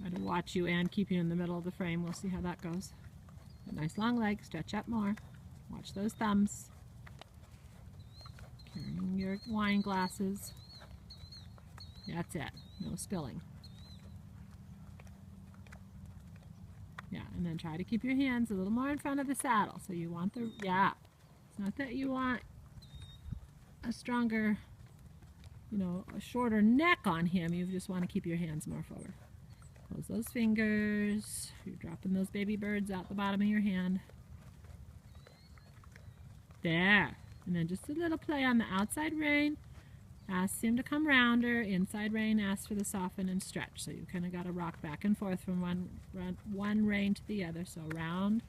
Try to watch you and keep you in the middle of the frame. We'll see how that goes. A nice long leg. Stretch up more. Watch those thumbs. Carrying your wine glasses. That's it. No spilling. Yeah, and then try to keep your hands a little more in front of the saddle. So you want the, yeah. It's not that you want a stronger, you know, a shorter neck on him. You just want to keep your hands more forward. Close those fingers. You're dropping those baby birds out the bottom of your hand. There. And then just a little play on the outside rein. Ask him to come rounder. Inside rein, ask for the soften and stretch. So you kind of got to rock back and forth from one rein to the other. So round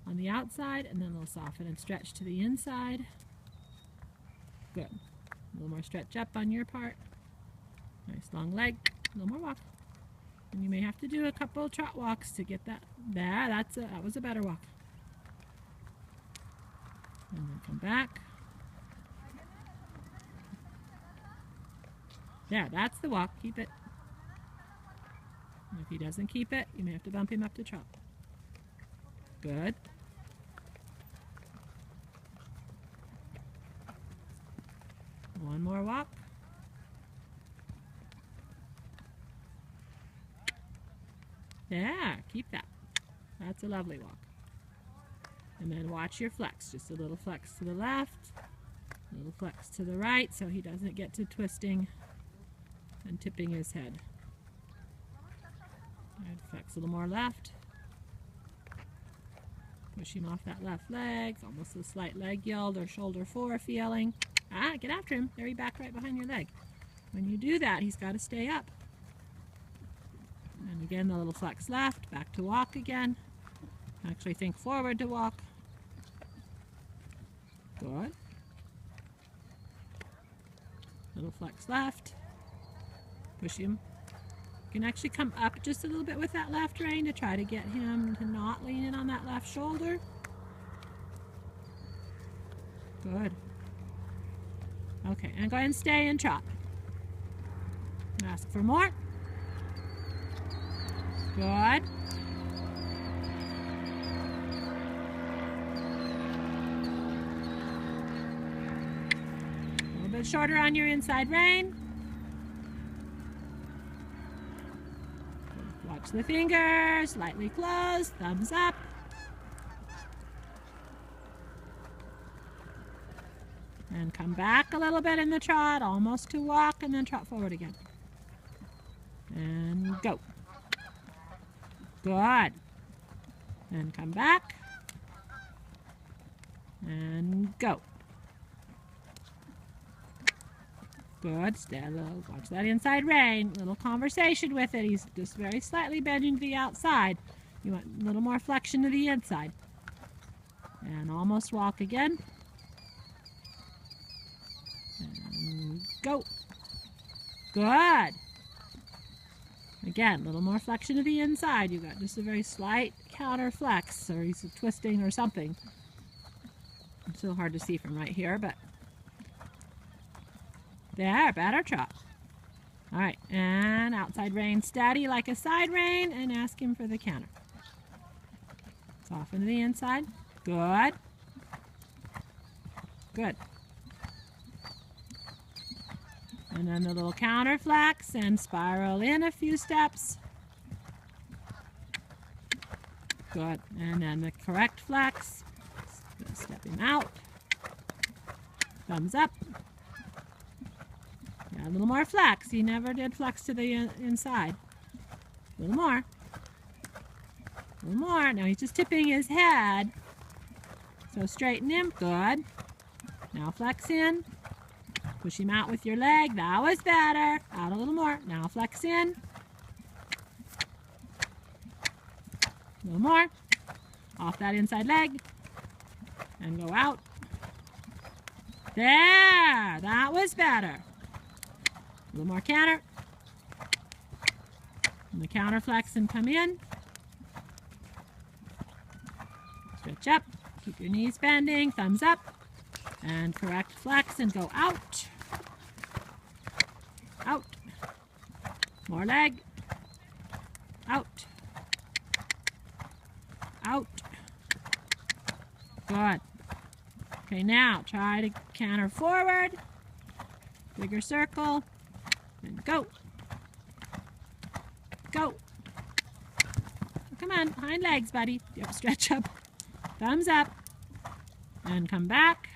on the outside, and then a little soften and stretch to the inside. Good. A little more stretch up on your part. Nice long leg. A little more walk. And you may have to do a couple trot walks to get that. There, that was a better walk. And then come back. There, that's the walk. Keep it. And if he doesn't keep it, you may have to bump him up to trot. Good. One more walk. There, keep that. That's a lovely walk. And then watch your flex. Just a little flex to the left, a little flex to the right so he doesn't get to twisting and tipping his head. Right, flex a little more left. Push him off that left leg. Almost a slight leg yield or shoulder fore feeling. Ah, get after him. There, he back right behind your leg. When you do that, he's got to stay up. And again, the little flex left, back to walk again. Actually think forward to walk. Good. Little flex left. Push him. You can actually come up just a little bit with that left rein to try to get him to not lean in on that left shoulder. Good. Okay, and go ahead and stay and trot. Ask for more. Good. A little bit shorter on your inside rein. Watch the fingers, slightly closed, thumbs up. And come back a little bit in the trot, almost to walk, and then trot forward again. And go. Good. And come back. And go. Good. Stay a little, watch that inside rein. Little conversation with it. He's just very slightly bending to the outside. You want a little more flexion to the inside. And almost walk again. And go. Good. Again, a little more flexion to the inside. You've got just a very slight counter flex, or he's twisting or something. It's still hard to see from right here, but there, better trot. All right, and outside rein steady like a side rein, and ask him for the counter. Soften to the inside. Good. Good. And then the little counter flex and spiral in a few steps. Good. And then the correct flex. Step him out. Thumbs up. Yeah, a little more flex. He never did flex to the inside. A little more. A little more. Now he's just tipping his head. So straighten him. Good. Now flex in. Push him out with your leg. That was better. Out a little more. Now flex in. A little more. Off that inside leg. And go out. There. That was better. A little more counter. And the counter flex and come in. Stretch up. Keep your knees bending. Thumbs up. And correct flex and go out. Out. More leg. Out. Out. Good. Okay, now try to canter forward. Bigger circle. And go. Go. Come on, hind legs, buddy. Yep, stretch up. Thumbs up. And come back.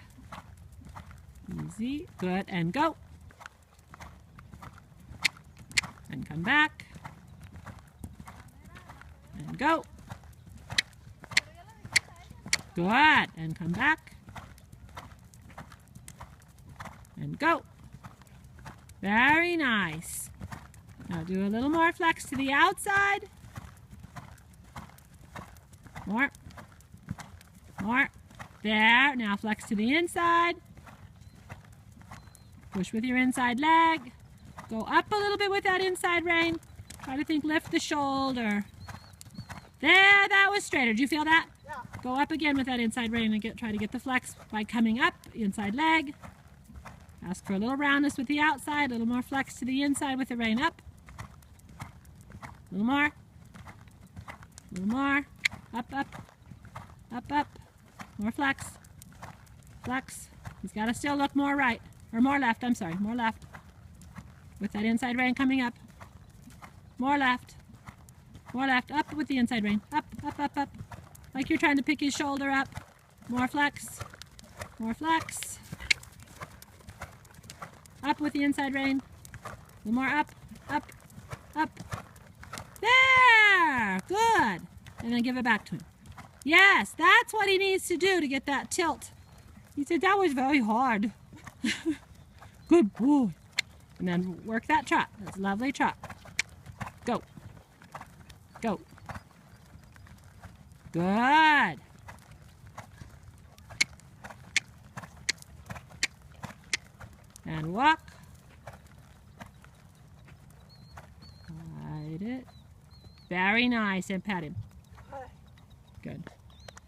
Easy. Good. And go. And come back. And go. Good. And come back. And go. Very nice. Now do a little more flex to the outside. More. More. There. Now flex to the inside. Push with your inside leg. Go up a little bit with that inside rein. Try to think, lift the shoulder. There, that was straighter. Did you feel that? Yeah. Go up again with that inside rein and try to get the flex by coming up, inside leg. Ask for a little roundness with the outside, a little more flex to the inside with the rein up. A little more. A little more. Up, up. Up, up. More flex. Flex. He's got to still look more right. Or more left, I'm sorry. More left. With that inside rein coming up. More left. More left. Up with the inside rein. Up, up, up, up. Like you're trying to pick his shoulder up. More flex. More flex. Up with the inside rein. A little more up, up, up. There! Good. And then give it back to him. Yes, that's what he needs to do to get that tilt. He said that was very hard. Good boy. And then work that trot. That's a lovely trot. Go. Go. Good. And walk. Ride it. Very nice. And pat him. Good.